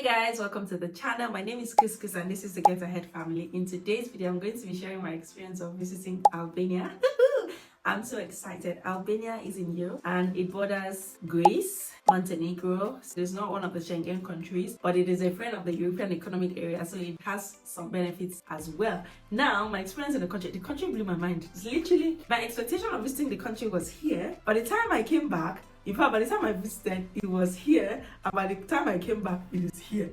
Hey guys, welcome to the channel. My name is Couscous and this is the Get Ahead family. In today's video, I'm going to be sharing my experience of visiting Albania. I'm so excited. Albania is in Europe and it borders Greece, Montenegro. So it's not one of the Schengen countries, but it is a friend of the European Economic Area, so it has some benefits as well. Now, my experience in the country blew my mind. It's literally, my expectation of visiting the country was here. By the time I came back, in fact, by the time I visited, it was here, and by the time I came back, it is here.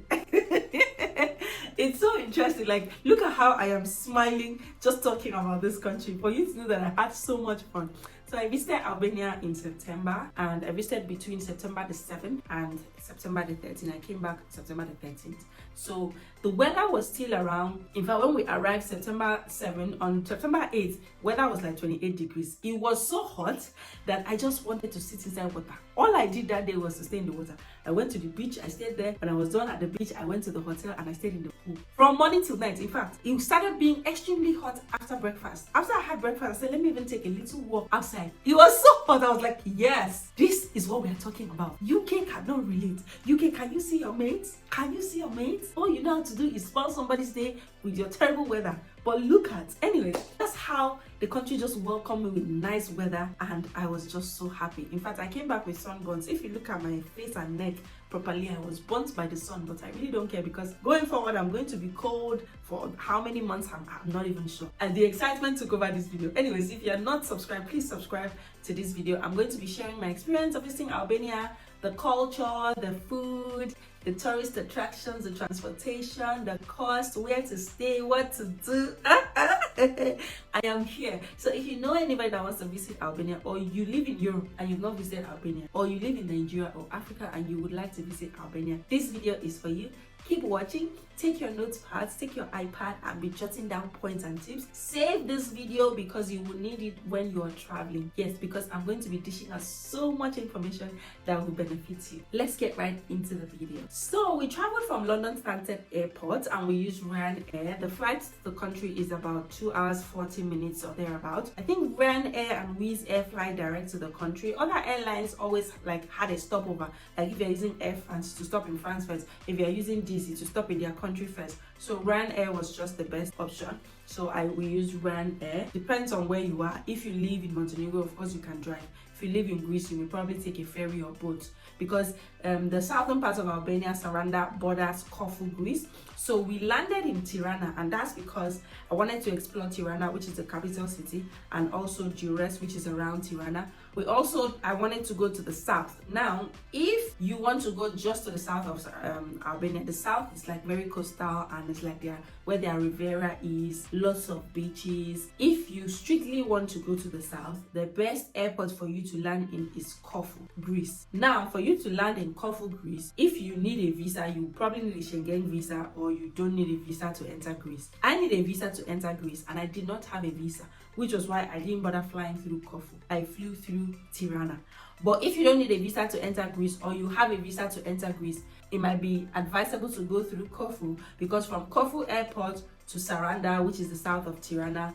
It's so interesting. Like, look at how I am smiling just talking about this country, for you to know that I had so much fun. So I visited Albania in September, and I visited between September the 7th and September the 13th. I came back September the 13th. So the weather was still around. In fact, when we arrived September 7th, on September 8th, weather was like 28 degrees. It was so hot that I just wanted to sit inside water. All I did that day was to stay in the water. I went to the beach, I stayed there. When I was done at the beach, I went to the hotel and I stayed in the pool. From morning till night, in fact, it started being extremely hot after breakfast. After I had breakfast, I said, let me even take a little walk outside. It was so hot, I was like, yes, this is what we're talking about. UK cannot relate. UK, can you see your mates? Can you see your mates? All you know how to do is spoil somebody's day with your terrible weather. But look at, anyway, that's how the country just welcomed me with nice weather, and I was just so happy. In fact, I came back with sunburns. If you look at my face and neck properly, I was burnt by the sun, but I really don't care because going forward, I'm going to be cold for how many months, I'm not even sure. And the excitement took over this video. Anyways, if you're not subscribed, please subscribe to this video. I'm going to be sharing my experience of visiting Albania, the culture, the food, the tourist attractions, the transportation, the cost, where to stay, what to do. I am here. So if you know anybody that wants to visit Albania, or you live in Europe and you've not visited Albania, or you live in Nigeria or Africa and you would like to visit Albania, this video is for you. Keep watching, take your notepads, take your iPad and be jotting down points and tips. Save this video because you will need it when you are traveling. Yes, because I'm going to be dishing out so much information that will benefit you. Let's get right into the video. So we traveled from London Stansted Airport and we used Ryanair. The flight to the country is about 2 hours 40 minutes or thereabout. I think Ryanair and Wizz Air fly direct to the country. Other airlines always had a stopover. Like if you're using Air France, to stop in France first. If you're using DC, to stop in their country first. So Ryanair was just the best option. So we used Ryanair. Depends on where you are. If you live in Montenegro, of course you can drive. If you live in Greece, you will probably take a ferry or boat, because the southern part of Albania, Sarande, borders Corfu, Greece. So we landed in Tirana, and that's because I wanted to explore Tirana, which is the capital city, and also Gjirokastër, which is around Tirana. I wanted to go to the south. Now, if you want to go just to the south of Albania, the south is like very coastal, and it's like where their Riviera is, lots of beaches. If you strictly want to go to the south, the best airport for you to land in is Corfu, Greece. Now, for you to land in Corfu, Greece, if you need a visa, you probably need a Schengen visa, or you don't need a visa to enter Greece. I need a visa to enter Greece, and I did not have a visa, which was why I didn't bother flying through Corfu. I flew through Tirana. But if you don't need a visa to enter Greece, or you have a visa to enter Greece, it might be advisable to go through Corfu, because from Corfu airport to Sarande, which is the south of Tirana,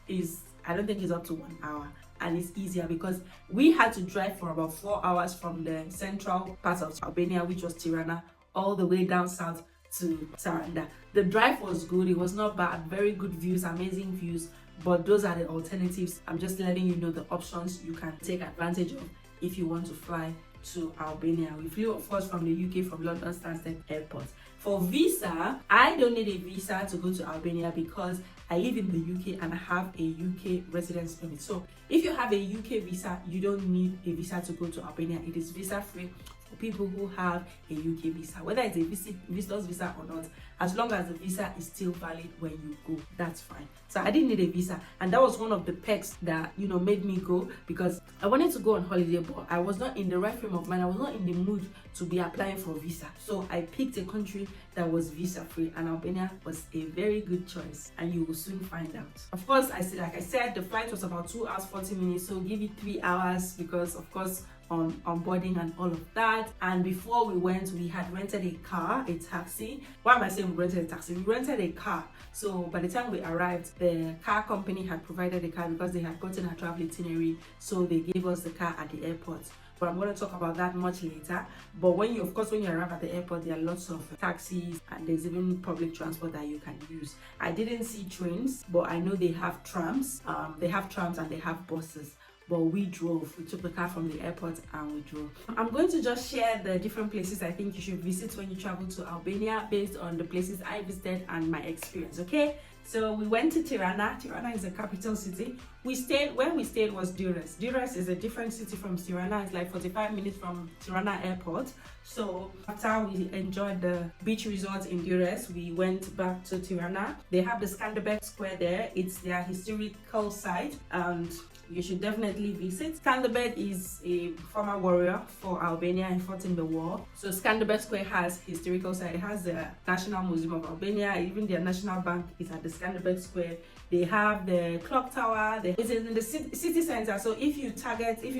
I don't think it's up to 1 hour. And it's easier because we had to drive for about 4 hours from the central part of Albania, which was Tirana, all the way down south to Sarande. The drive was good, it was not bad, very good views, amazing views, but those are the alternatives. I'm just letting you know the options you can take advantage of if you want to fly to Albania. We flew, of course, from the UK, from London Stansted Airport. For visa, I don't need a visa to go to Albania because I live in the UK and I have a UK residence permit. So if you have a UK visa, you don't need a visa to go to Albania. It is visa free for people who have a UK visa, whether it's a visitor's visa or not. As long as the visa is still valid when you go, that's fine. So I didn't need a visa, and that was one of the perks that made me go, because I wanted to go on holiday, but I was not in the right frame of mind. I was not in the mood to be applying for visa. So I picked a country that was visa free, and Albania was a very good choice, and you will soon find out. Of course, like I said, the flight was about 2 hours 40 minutes, so give it 3 hours because, of course, on boarding and all of that. And before we went, we had rented a car, a taxi. Why am I saying we rented a taxi? We rented a car. So by the time we arrived, the car company had provided a car because they had gotten a travel itinerary, so they gave us the car at the airport. but I'm going to talk about that much later. But when you arrive at the airport, there are lots of taxis and there's even public transport that you can use. I didn't see trains, but I know they have trams. They have trams and they have buses. But we drove. We took the car from the airport and we drove. I'm going to just share the different places I think you should visit when you travel to Albania based on the places I visited and my experience, okay? So we went to Tirana. Tirana is the capital city. Where we stayed was Durrës. Durrës is a different city from Tirana. It's like 45 minutes from Tirana airport. So after we enjoyed the beach resort in Durrës, we went back to Tirana. They have the Skanderbeg Square there. It's their historical site and you should definitely visit. Skanderbeg is a former warrior for Albania and fought in the war. So Skanderbeg Square has historical site. It has the National Museum of Albania. Even their national bank is at the Skanderbeg Square. They have the clock tower. It's in the city center. So if you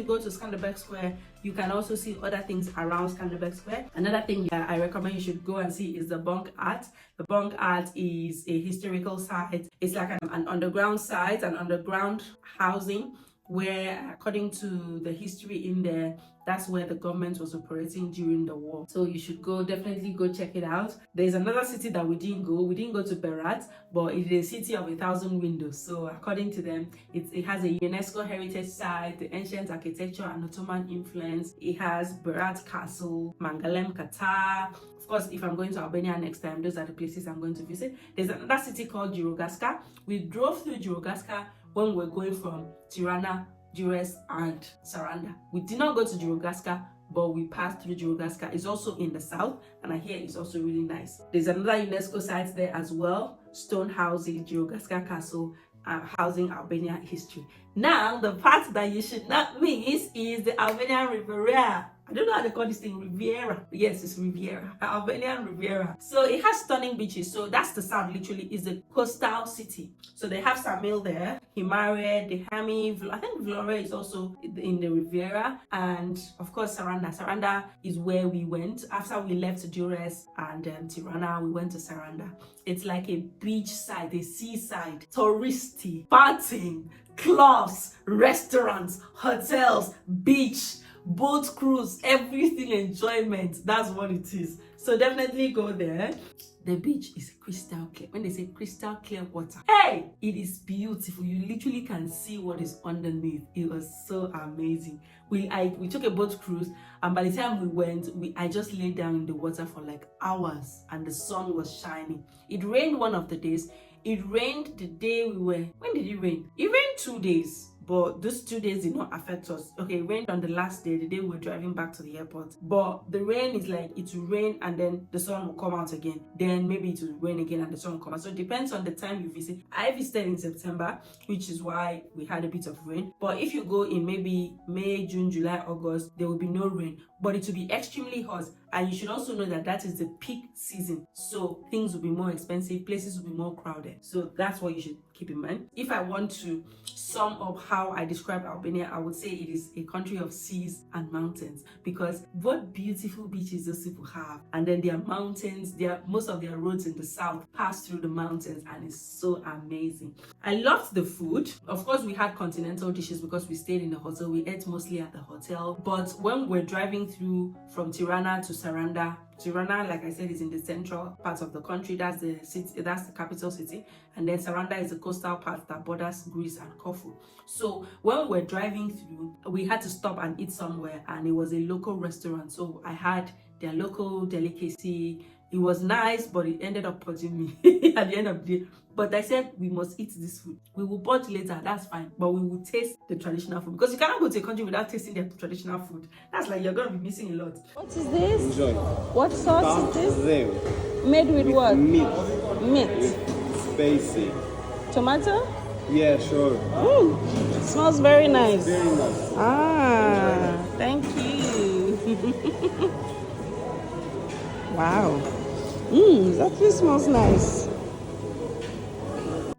go to Skanderbeg Square, you can also see other things around Skanderbeg Square. Another thing I recommend you should go and see is the Bunk Art. The Bunk Art is a historical site. It's like an underground site, an underground housing where, according to the history in there, that's where the government was operating during the war. So you should definitely go check it out. There's another city that we didn't go to Berat, but it is a city of 1,000 windows. So according to them, it has a UNESCO heritage site, the ancient architecture and Ottoman influence. It has Berat Castle, Mangalem, Qatar. Of course, if I'm going to Albania next time, those are the places I'm going to visit. There's another city called Gjirokastër. We drove through Gjirokastër when we were going from Tirana, Durrës and Sarande. We did not go to Gjirokastër, but we passed through Gjirokastër. It's also in the south, and I hear it's also really nice. There's another UNESCO site there as well, stone housing Gjirokastër Castle, housing Albanian history. Now, the part that you should not miss is the Albanian Riviera. I don't know how they call this thing, Riviera. Yes, it's Riviera, Albanian Riviera. So it has stunning beaches. So that's the south, literally, is the coastal city. So they have Ksamil there, Himare, Dehami, I think Vlore is also in the Riviera. And of course, Saranda. Saranda is where we went. After we left Durrës and Tirana, we went to Saranda. It's like a beach side, a seaside, touristy, partying, clubs, restaurants, hotels, beach, boat cruise, everything enjoyment. That's what it is. So definitely go there. The beach is crystal clear. When they say crystal clear water, hey, it is beautiful. You literally can see what is underneath. It was so amazing. We took a boat cruise, and by the time we went, I just laid down in the water for like hours, and the sun was shining. It rained one of the days. It rained the day we were. When did it rain? It rained 2 days. But those 2 days did not affect us. Okay, it rained on the last day, the day we were driving back to the airport. But the rain is like, it will rain and then the sun will come out again. Then maybe it will rain again and the sun will come out. So it depends on the time you visit. I visited in September, which is why we had a bit of rain. But if you go in maybe May, June, July, August, there will be no rain. But it will be extremely hot. And you should also know that that is the peak season. So things will be more expensive, places will be more crowded. So that's what you should keep in mind. If I want to sum up how I describe Albania, I would say it is a country of seas and mountains, because what beautiful beaches those people have. And then their mountains, most of their roads in the south pass through the mountains, and it's so amazing. I loved the food. Of course, we had continental dishes because we stayed in the hotel. We ate mostly at the hotel. But when we're driving through from Tirana to Saranda, Tirana, like I said, is in the central part of the country. That's the city, that's the capital city. And then Saranda is the coastal part that borders Greece and Corfu. So when we were driving through, we had to stop and eat somewhere, and it was a local restaurant. So I had their local delicacy. It was nice, but it ended up putting me at the end of the day. But I said, we must eat this food. We will budge later, that's fine. But we will taste the traditional food. Because you cannot go to a country without tasting their traditional food. That's like you're going to be missing a lot. What is this? Enjoy. What sauce is this? Made with what? Meat. Meat. Spicy. Tomato? Yeah, sure. It smells very nice. Very nice. Ah, thank you. Wow. That actually smells nice.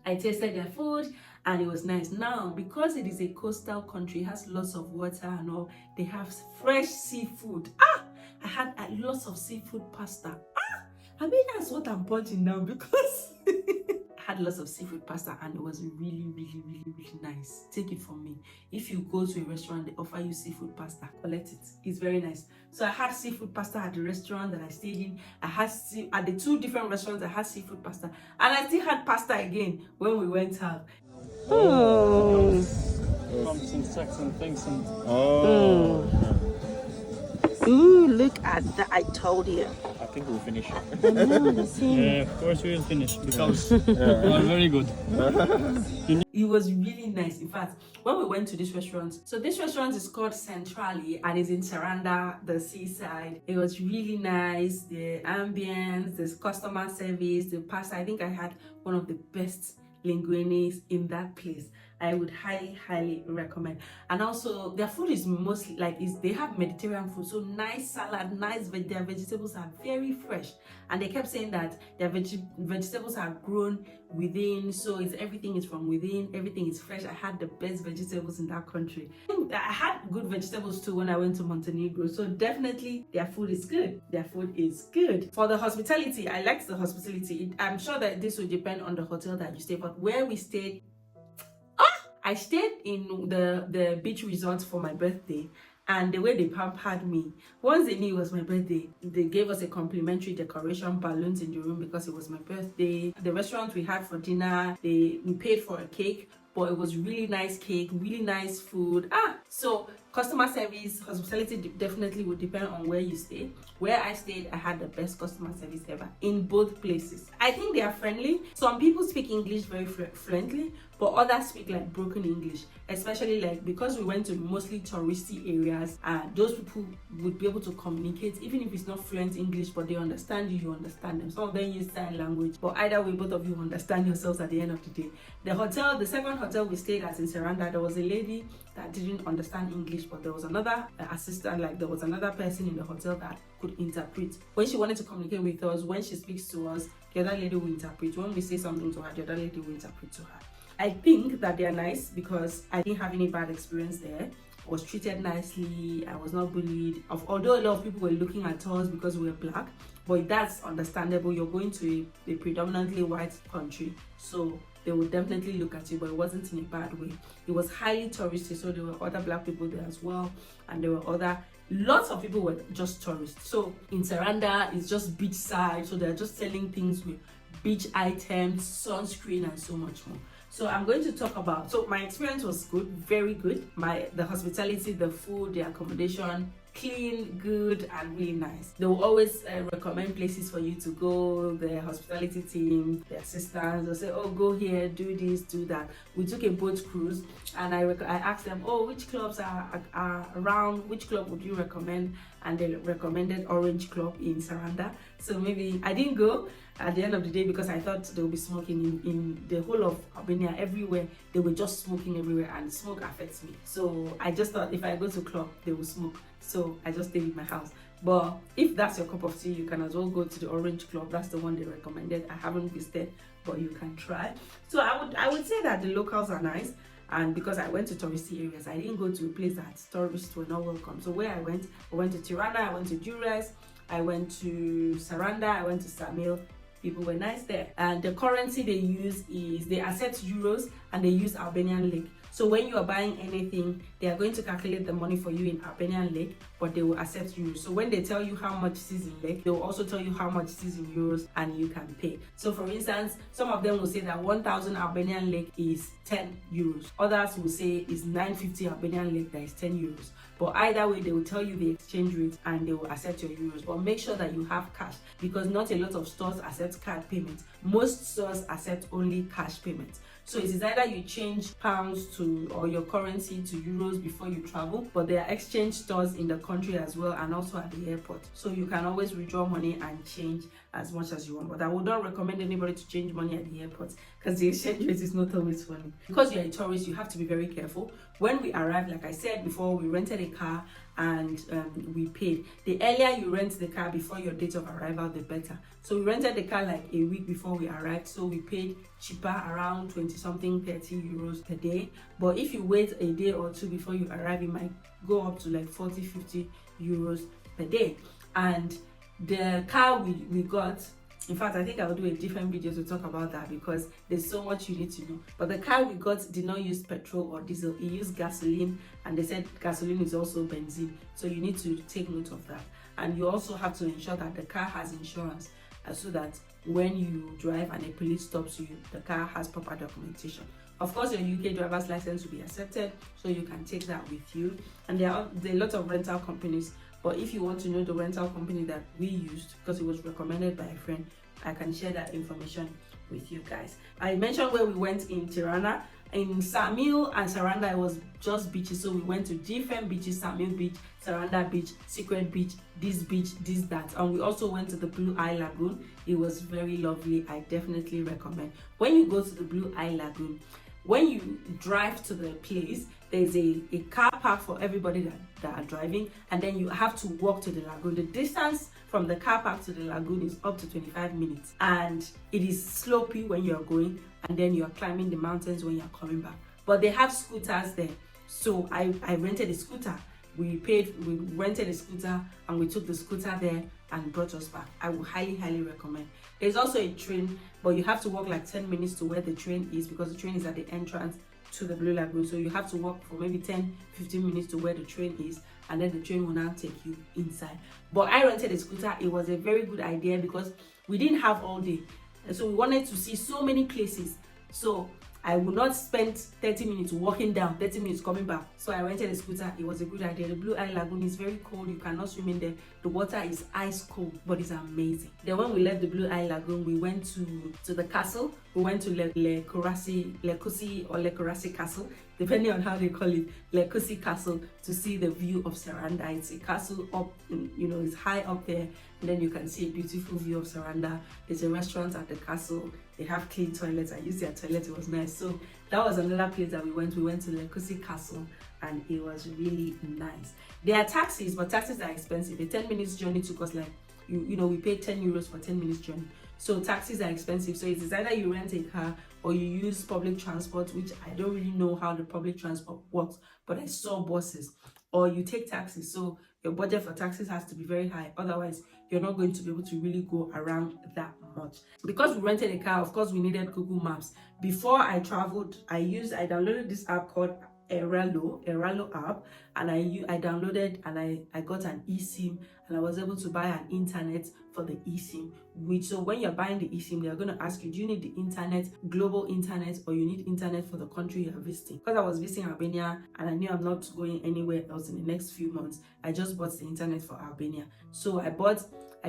I tasted their food and it was nice. Now, because it is a coastal country, it has lots of water and all, they have fresh seafood. I had lots of seafood pasta. I mean, that's what I'm punching now, because had lots of seafood pasta, and it was really, really, really, really nice. Take it from me. If you go to a restaurant, they offer you seafood pasta, collect it. It's very nice. So I had seafood pasta at the restaurant that I stayed in. I had at the 2 different restaurants, I had seafood pasta, and I still had pasta again when we went out. Oh. Bumps and sex and things and... Oh. Ooh, look at that. I told you. I think we'll finish. I know, the same. Yeah, of course we will finish because we are very good. It was really nice. In fact, when we went to this restaurant, so this restaurant is called Centrali and is in Sarande, the seaside. It was really nice. The ambience, the customer service, the pasta. I think I had one of the best linguinis in that place. I would highly recommend. And also their food is mostly like they have Mediterranean food, so nice salad, their vegetables are very fresh, and they kept saying that their vegetables are grown within, so everything is from within, everything is fresh. I had the best vegetables in that country. I had good vegetables too when I went to Montenegro, so definitely their food is good. For the hospitality, I liked the hospitality. I'm sure that this will depend on the hotel that you stay, but where we stayed, I stayed in the beach resort for my birthday, and the way they pampered me, once they knew it was my birthday, they gave us a complimentary decoration, balloons in the room because it was my birthday. The restaurant we had for dinner, we paid for a cake, but it was really nice cake, really nice food. So customer service, hospitality definitely would depend on where you stay. Where I stayed, I had the best customer service ever in both places. I think they are friendly. Some people speak English very fluently, but others speak like broken English, especially like because we went to mostly touristy areas, and those people would be able to communicate even if it's not fluent English, but they understand you, you understand them. Some of them use sign language, but either way, both of you understand yourselves at the end of the day. The second hotel we stayed at in Sarande, there was a lady that didn't understand English, but there was another assistant, like there was another person in the hotel that could interpret. When she wanted to communicate with us, when she speaks to us, the other lady will interpret. When we say something to her, the other lady will interpret to her. I think that they are nice because I didn't have any bad experience there. I was treated nicely. I was not bullied. Although a lot of people were looking at us because we were black, but that's understandable. You're going to a predominantly white country, so they would definitely look at you, but it wasn't in a bad way. It was highly touristy, so there were other black people there as well, and there were lots of people were just tourists. So in Sarande, it's just beachside, so they're just selling things with beach items, sunscreen, and so much more. So I'm going to talk about, so my experience was good, very good. The hospitality, the food, the accommodation, clean, good, and really nice. They will always recommend places for you to go. The hospitality team, the assistants will say, oh, go here, do this, do that. We took a boat cruise, and I asked them, oh, which clubs are around, which club would you recommend? And they recommended Orange Club in Sarande. So maybe I didn't go at the end of the day because I thought they would be smoking in the whole of Albania. Everywhere they were just smoking everywhere, and smoke affects me. So I just thought if I go to club, they will smoke. So I just stayed in my house. But if that's your cup of tea, you can as well go to the Orange Club. That's the one they recommended. I haven't visited, but you can try. So I would say that the locals are nice. And because I went to touristy areas, I didn't go to a place that tourists were not welcome. So where I went to Tirana, I went to Gjirokastër, I went to Sarande, I went to Ksamil. People were nice there. And the currency they use is, they accept euros and they use Albanian lek. So when you are buying anything, they are going to calculate the money for you in Albanian lek, but they will accept euros. So when they tell you how much it is in lek, they will also tell you how much it is in euros, and you can pay. So for instance, some of them will say that 1,000 Albanian lek is 10 euros. Others will say it's 950 Albanian lek, that is 10 euros. But either way, they will tell you the exchange rate and they will accept your euros. But make sure that you have cash, because not a lot of stores accept card payments. Most stores accept only cash payments. So it is either you change pounds or your currency to euros before you travel, but there are exchange stores in the country as well, and also at the airport. So you can always withdraw money and change as much as you want. But I would not recommend anybody to change money at the airport, because the exchange rate is not always funny. Because you're a tourist, you have to be very careful. When we arrived, like I said before, we rented a car and we paid. The earlier you rent the car before your date of arrival, the better. So we rented the car like a week before we arrived, so we paid cheaper, around 20-something, 30 euros per day. But if you wait a day or two before you arrive, it might go up to like 40-50 euros per day. And the car we got, In fact, I think I'll do a different video to talk about that because there's so much you need to know. But the car we got did not use petrol or diesel. It used gasoline, and they said gasoline is also benzene. So you need to take note of that. And you also have to ensure that the car has insurance so that when you drive and a police stops you, the car has proper documentation. Of course, your UK driver's license will be accepted, so you can take that with you. And there are a lot of rental companies, but if you want to know the rental company that we used, because it was recommended by a friend, I can share that information with you guys. I mentioned where we went in Tirana. In Ksamil and Sarande, it was just beaches, so we went to different beaches: Ksamil Beach, Sarande Beach, Secret Beach, this, that. And we also went to the Blue Eye Lagoon. It was very lovely. I definitely recommend. When you go to the Blue Eye Lagoon, when you drive to the place, there's a car park for everybody that are driving, and then you have to walk to the lagoon. The distance from the car park to the lagoon is up to 25 minutes, and it is slopey when you're going, and then you're climbing the mountains when you're coming back. But they have scooters there, so I rented a scooter. We rented a scooter, and we took the scooter there and brought us back. I would highly recommend. There's also a train, but you have to walk like 10 minutes to where the train is, because the train is at the entrance to the Blue Lagoon. So you have to walk for maybe 10-15 minutes to where the train is, and then the train will now take you inside. But I rented a scooter. It was a very good idea because we didn't have all day, and so we wanted to see so many places. So I would not spend 30 minutes walking down, 30 minutes coming back. So I rented a scooter. It was a good idea. The Blue Eye Lagoon is very cold. You cannot swim in there. The water is ice cold, but it's amazing. Then when we left the Blue Eye Lagoon, we went to the castle. We went to Le Kurasi Castle, depending on how they call it, Le Kurasi Castle, to see the view of Sarande. It's a castle up, it's high up there, and then you can see a beautiful view of Sarande. There's a restaurant at the castle. They have clean toilets. I used their toilet. It was nice. So that was another place that we went. We went to Le Kurasi Castle, and it was really nice. There are taxis, but taxis are expensive. A 10 minutes journey took us like, we paid 10 euros for 10 minutes journey. So taxis are expensive. So it's either you rent a car or you use public transport, which I don't really know how the public transport works, but I saw buses. Or you take taxis. So your budget for taxis has to be very high. Otherwise, you're not going to be able to really go around that much. Because we rented a car, of course, we needed Google Maps. Before I traveled, I downloaded this app called Eralo app, and I downloaded, and I got an eSIM, and I was able to buy an internet for the eSIM. So when you're buying the eSIM, they're going to ask you, do you need the internet, global internet, or you need internet for the country you're visiting? Because I was visiting Albania and I knew I'm not going anywhere else in the next few months, I just bought the internet for Albania. So I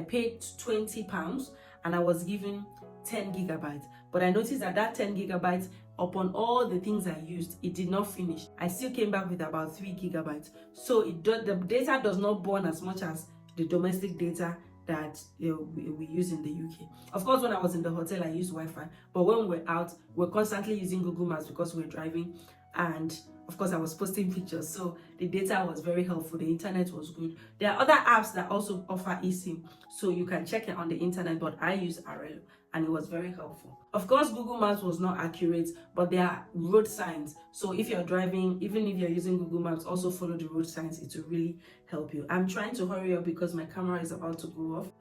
paid £20 and I was given 10 gigabytes. But I noticed that 10 gigabytes, upon all the things I used, it did not finish. I still came back with about 3 gigabytes. So the data does not burn as much as the domestic data that we use in the UK. Of course, when I was in the hotel, I used Wi-Fi. But when we're out, we're constantly using Google Maps because we're driving. And of course, I was posting pictures. So the data was very helpful. The internet was good. There are other apps that also offer eSIM. So you can check it on the internet, but I use Arelo, and it was very helpful. Of course, Google Maps was not accurate, but there are road signs. So if you're driving, even if you're using Google Maps, also follow the road signs. It will really help you. I'm trying to hurry up because my camera is about to go off.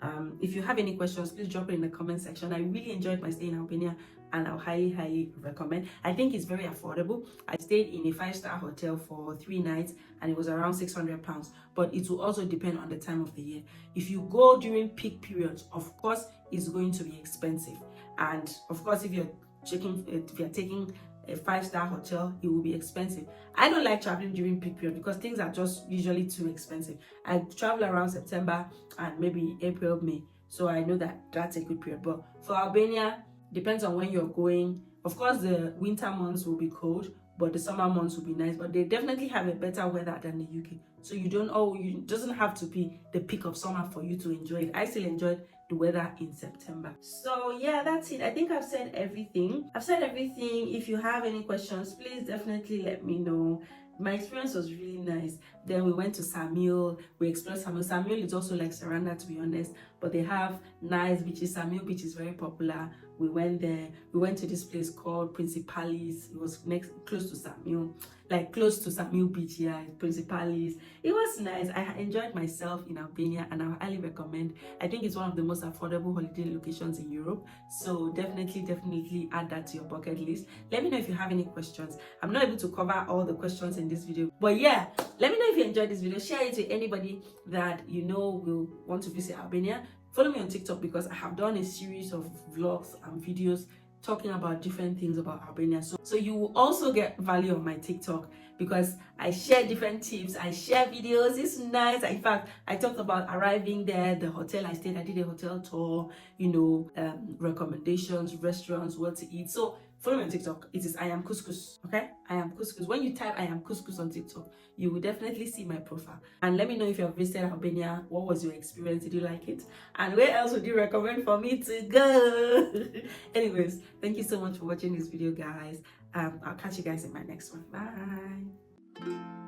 If you have any questions, please drop it in the comment section. I really enjoyed my stay in Albania, and I'll highly recommend. I think it's very affordable. I stayed in a 5-star hotel for 3 nights, and it was around £600. But it will also depend on the time of the year. If you go during peak periods, of course, it's going to be expensive. And of course, if you're taking a 5-star hotel, it will be expensive. I don't like traveling during peak period because things are just usually too expensive. I travel around September and maybe April, May. So I know that that's a good period. But for Albania, depends on when you're going. Of course, the winter months will be cold, but the summer months will be nice. But they definitely have a better weather than the UK. So it doesn't have to be the peak of summer for you to enjoy it. I still enjoyed the weather in September. So yeah, that's it. I think I've said everything. If you have any questions, please definitely let me know. My experience was really nice. Then we went to Ksamil. We explored Ksamil. Ksamil is also like Sarande, to be honest, but they have nice beaches. Ksamil beach is very popular. We went there. We went to this place called Principalis. It was close to Ksamil, like close to Ksamil beach. Yeah, Principalis. It was nice. I enjoyed myself in Albania, and I highly recommend. I think it's one of the most affordable holiday locations in Europe. So definitely add that to your bucket list. Let me know if you have any questions. I'm not able to cover all the questions in this video, but yeah, let me know if you enjoyed this video. Share it with anybody that you know will want to visit Albania. Follow me on TikTok because I have done a series of vlogs and videos talking about different things about Albania. So you will also get value on my TikTok because I share different tips, I share videos. It's nice. In fact, I talked about arriving there, the hotel I stayed, I did a hotel tour, you know, recommendations, restaurants, what to eat. So follow me on TikTok. It is I am Couscous. Okay, I am Couscous. When you type I am Couscous on TikTok, you will definitely see my profile. And let me know if you have visited Albania. What was your experience? Did you like it? And where else would you recommend for me to go? Anyways, thank you so much for watching this video, guys. I'll catch you guys in my next one. Bye.